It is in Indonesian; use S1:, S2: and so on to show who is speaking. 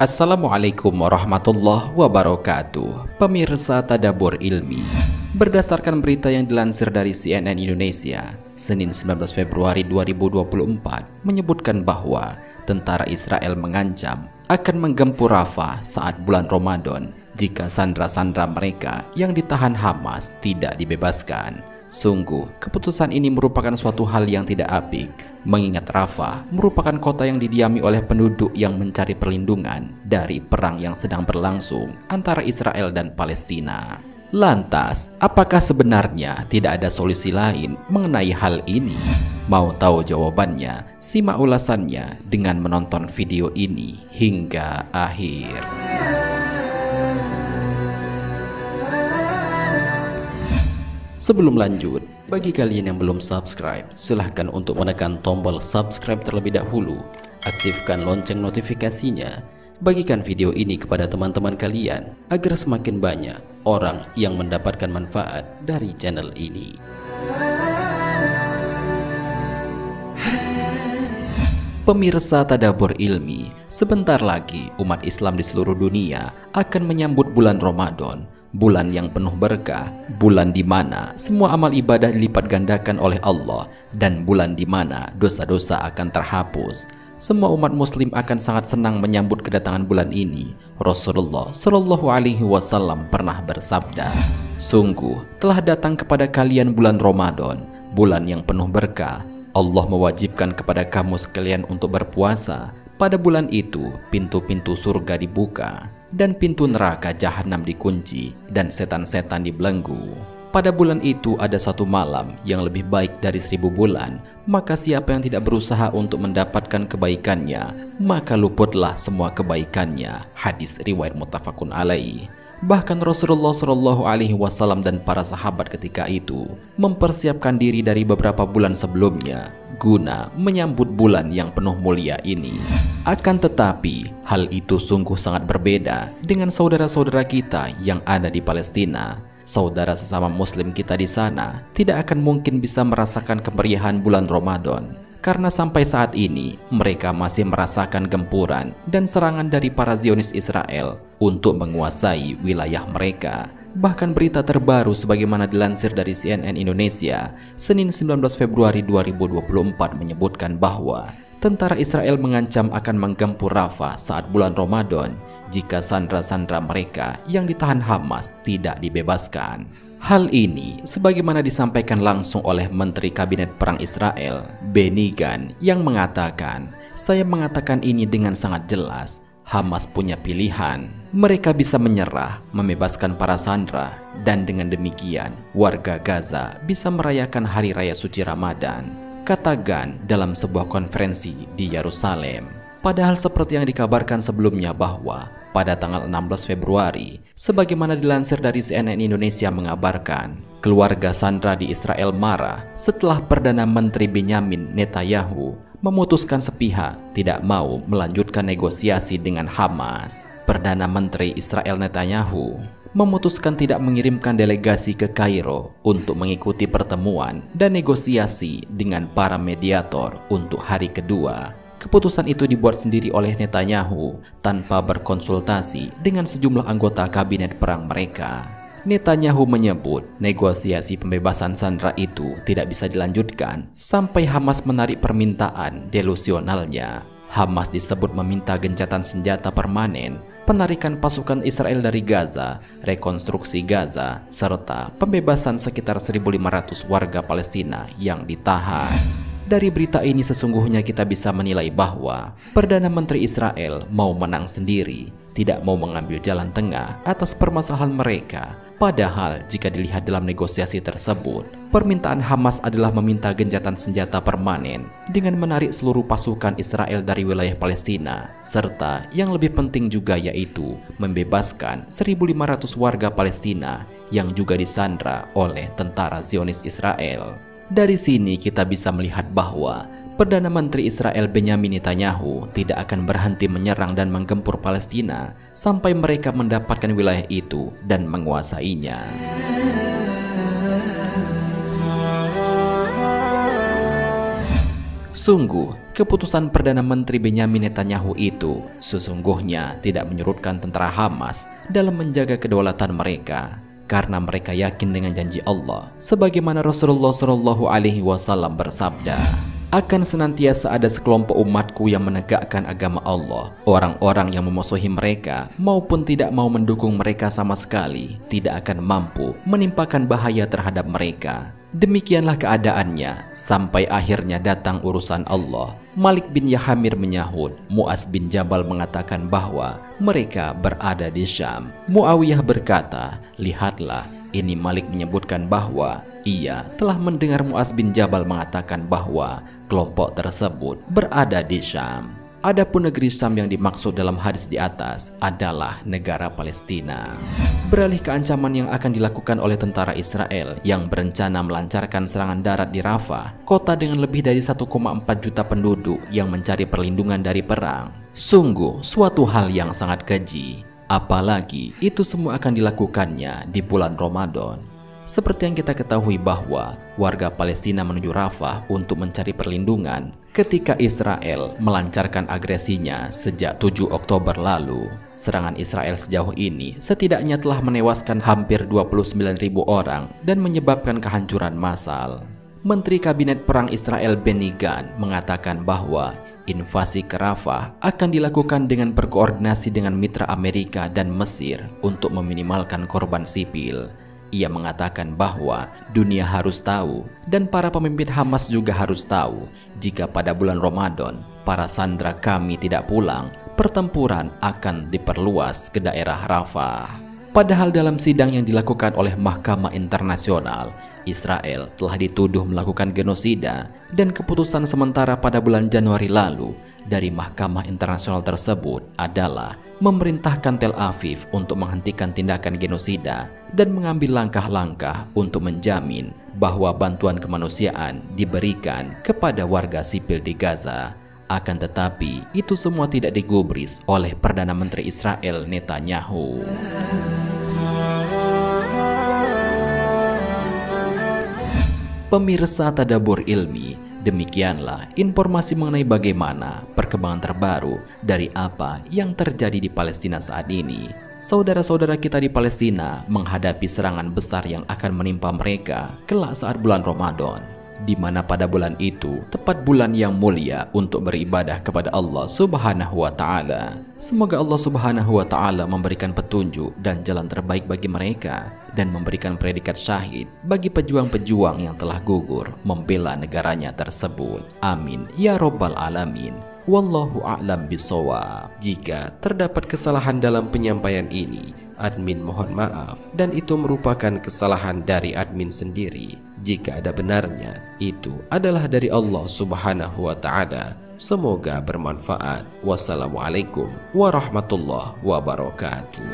S1: Assalamualaikum warahmatullahi wabarakatuh. Pemirsa Tadabbur Ilmi, berdasarkan berita yang dilansir dari CNN Indonesia, Senin 19 Februari 2024 menyebutkan bahwa tentara Israel mengancam akan menggempur Rafah saat bulan Ramadan jika sandera-sandera mereka yang ditahan Hamas tidak dibebaskan. Sungguh, keputusan ini merupakan suatu hal yang tidak apik, mengingat Rafah merupakan kota yang didiami oleh penduduk yang mencari perlindungan dari perang yang sedang berlangsung antara Israel dan Palestina. Lantas, apakah sebenarnya tidak ada solusi lain mengenai hal ini? Mau tahu jawabannya? Simak ulasannya dengan menonton video ini hingga akhir. Sebelum lanjut, bagi kalian yang belum subscribe, silahkan untuk menekan tombol subscribe terlebih dahulu. Aktifkan lonceng notifikasinya. Bagikan video ini kepada teman-teman kalian agar semakin banyak orang yang mendapatkan manfaat dari channel ini. Pemirsa Tadabbur Ilmi, sebentar lagi umat Islam di seluruh dunia akan menyambut bulan Ramadan, bulan yang penuh berkah, bulan di mana semua amal ibadah dilipat gandakan oleh Allah, dan bulan di mana dosa-dosa akan terhapus. Semua umat muslim akan sangat senang menyambut kedatangan bulan ini. Rasulullah Shallallahu Alaihi Wasallam pernah bersabda, "Sungguh telah datang kepada kalian bulan Ramadan, bulan yang penuh berkah. Allah mewajibkan kepada kamu sekalian untuk berpuasa. Pada bulan itu, pintu-pintu surga dibuka dan pintu neraka jahanam dikunci dan setan-setan dibelenggu. Pada bulan itu ada satu malam yang lebih baik dari 1000 bulan. Maka siapa yang tidak berusaha untuk mendapatkan kebaikannya, maka luputlah semua kebaikannya." Hadis riwayat muttafaqun alaih. Bahkan Rasulullah Shallallahu Alaihi Wasallam dan para sahabat ketika itu mempersiapkan diri dari beberapa bulan sebelumnya guna menyambut bulan yang penuh mulia ini. Akan tetapi, hal itu sungguh sangat berbeda dengan saudara-saudara kita yang ada di Palestina. Saudara sesama muslim kita di sana tidak akan mungkin bisa merasakan kemeriahan bulan Ramadan, karena sampai saat ini mereka masih merasakan gempuran dan serangan dari para Zionis Israel untuk menguasai wilayah mereka. Bahkan berita terbaru sebagaimana dilansir dari CNN Indonesia, Senin 19 Februari 2024 menyebutkan bahwa tentara Israel mengancam akan menggempur Rafah saat bulan Ramadan jika sandera-sandera mereka yang ditahan Hamas tidak dibebaskan. Hal ini sebagaimana disampaikan langsung oleh Menteri Kabinet Perang Israel, Benny Gantz, yang mengatakan, "Saya mengatakan ini dengan sangat jelas. Hamas punya pilihan. Mereka bisa menyerah, membebaskan para sandera, dan dengan demikian warga Gaza bisa merayakan Hari Raya Suci Ramadan," kata Gantz dalam sebuah konferensi di Yerusalem. Padahal seperti yang dikabarkan sebelumnya bahwa pada tanggal 16 Februari, sebagaimana dilansir dari CNN Indonesia mengabarkan, keluarga sandera di Israel marah setelah Perdana Menteri Benyamin Netanyahu memutuskan sepihak tidak mau melanjutkan negosiasi dengan Hamas. Perdana Menteri Israel Netanyahu memutuskan tidak mengirimkan delegasi ke Kairo untuk mengikuti pertemuan dan negosiasi dengan para mediator untuk hari kedua. Keputusan itu dibuat sendiri oleh Netanyahu tanpa berkonsultasi dengan sejumlah anggota kabinet perang mereka. Netanyahu menyebut negosiasi pembebasan sandera itu tidak bisa dilanjutkan sampai Hamas menarik permintaan delusionalnya. Hamas disebut meminta gencatan senjata permanen, penarikan pasukan Israel dari Gaza, rekonstruksi Gaza, serta pembebasan sekitar 1.500 warga Palestina yang ditahan. Dari berita ini sesungguhnya kita bisa menilai bahwa Perdana Menteri Israel mau menang sendiri, tidak mau mengambil jalan tengah atas permasalahan mereka. Padahal jika dilihat dalam negosiasi tersebut, permintaan Hamas adalah meminta gencatan senjata permanen dengan menarik seluruh pasukan Israel dari wilayah Palestina, serta yang lebih penting juga yaitu membebaskan 1.500 warga Palestina yang juga disandra oleh tentara Zionis Israel. Dari sini kita bisa melihat bahwa Perdana Menteri Israel Benyamin Netanyahu tidak akan berhenti menyerang dan menggempur Palestina sampai mereka mendapatkan wilayah itu dan menguasainya. Sungguh, Keputusan Perdana Menteri Benyamin Netanyahu itu sesungguhnya tidak menyurutkan tentara Hamas dalam menjaga kedaulatan mereka, karena mereka yakin dengan janji Allah, sebagaimana Rasulullah Shallallahu Alaihi Wasallam bersabda, akan senantiasa ada sekelompok umatku yang menegakkan agama Allah. Orang-orang yang memusuhi mereka maupun tidak mau mendukung mereka sama sekali tidak akan mampu menimpakan bahaya terhadap mereka. Demikianlah keadaannya sampai akhirnya datang urusan Allah. Malik bin Yahamir menyahut, Mu'az bin Jabal mengatakan bahwa mereka berada di Syam. Muawiyah berkata, lihatlah, ini Malik menyebutkan bahwa ia telah mendengar Mu'az bin Jabal mengatakan bahwa kelompok tersebut berada di Syam. Adapun negeri Syam yang dimaksud dalam hadis di atas adalah negara Palestina. Beralih ke ancaman yang akan dilakukan oleh tentara Israel yang berencana melancarkan serangan darat di Rafah, kota dengan lebih dari 1,4 juta penduduk yang mencari perlindungan dari perang. Sungguh suatu hal yang sangat keji. Apalagi itu semua akan dilakukannya di bulan Ramadan. Seperti yang kita ketahui bahwa warga Palestina menuju Rafah untuk mencari perlindungan ketika Israel melancarkan agresinya sejak 7 Oktober lalu. Serangan Israel sejauh ini setidaknya telah menewaskan hampir 29.000 orang dan menyebabkan kehancuran massal. Menteri Kabinet Perang Israel Benny Gantz mengatakan bahwa invasi ke Rafah akan dilakukan dengan berkoordinasi dengan mitra Amerika dan Mesir untuk meminimalkan korban sipil. Ia mengatakan bahwa dunia harus tahu dan para pemimpin Hamas juga harus tahu jika pada bulan Ramadan para sandera kami tidak pulang, pertempuran akan diperluas ke daerah Rafah. Padahal dalam sidang yang dilakukan oleh Mahkamah Internasional, Israel telah dituduh melakukan genosida, dan keputusan sementara pada bulan Januari lalu dari Mahkamah Internasional tersebut adalah memerintahkan Tel Aviv untuk menghentikan tindakan genosida dan mengambil langkah-langkah untuk menjamin bahwa bantuan kemanusiaan diberikan kepada warga sipil di Gaza. Akan tetapi, itu semua tidak digubris oleh Perdana Menteri Israel Netanyahu. Pemirsa Tadabbur Ilmi, demikianlah informasi mengenai bagaimana perkembangan terbaru dari apa yang terjadi di Palestina saat ini. Saudara-saudara kita di Palestina menghadapi serangan besar yang akan menimpa mereka kelak saat bulan Ramadan, di mana pada bulan itu tepat bulan yang mulia untuk beribadah kepada Allah Subhanahu wa Ta'ala. Semoga Allah Subhanahu wa Ta'ala memberikan petunjuk dan jalan terbaik bagi mereka dan memberikan predikat syahid bagi pejuang-pejuang yang telah gugur membela negaranya tersebut. Amin ya Rabbal Alamin. Wallahu a'lam bishawab. Jika terdapat kesalahan dalam penyampaian ini, admin mohon maaf, dan itu merupakan kesalahan dari admin sendiri. Jika ada benarnya, itu adalah dari Allah Subhanahu wa Ta'ala. Semoga bermanfaat. Wassalamualaikum warahmatullahi wabarakatuh.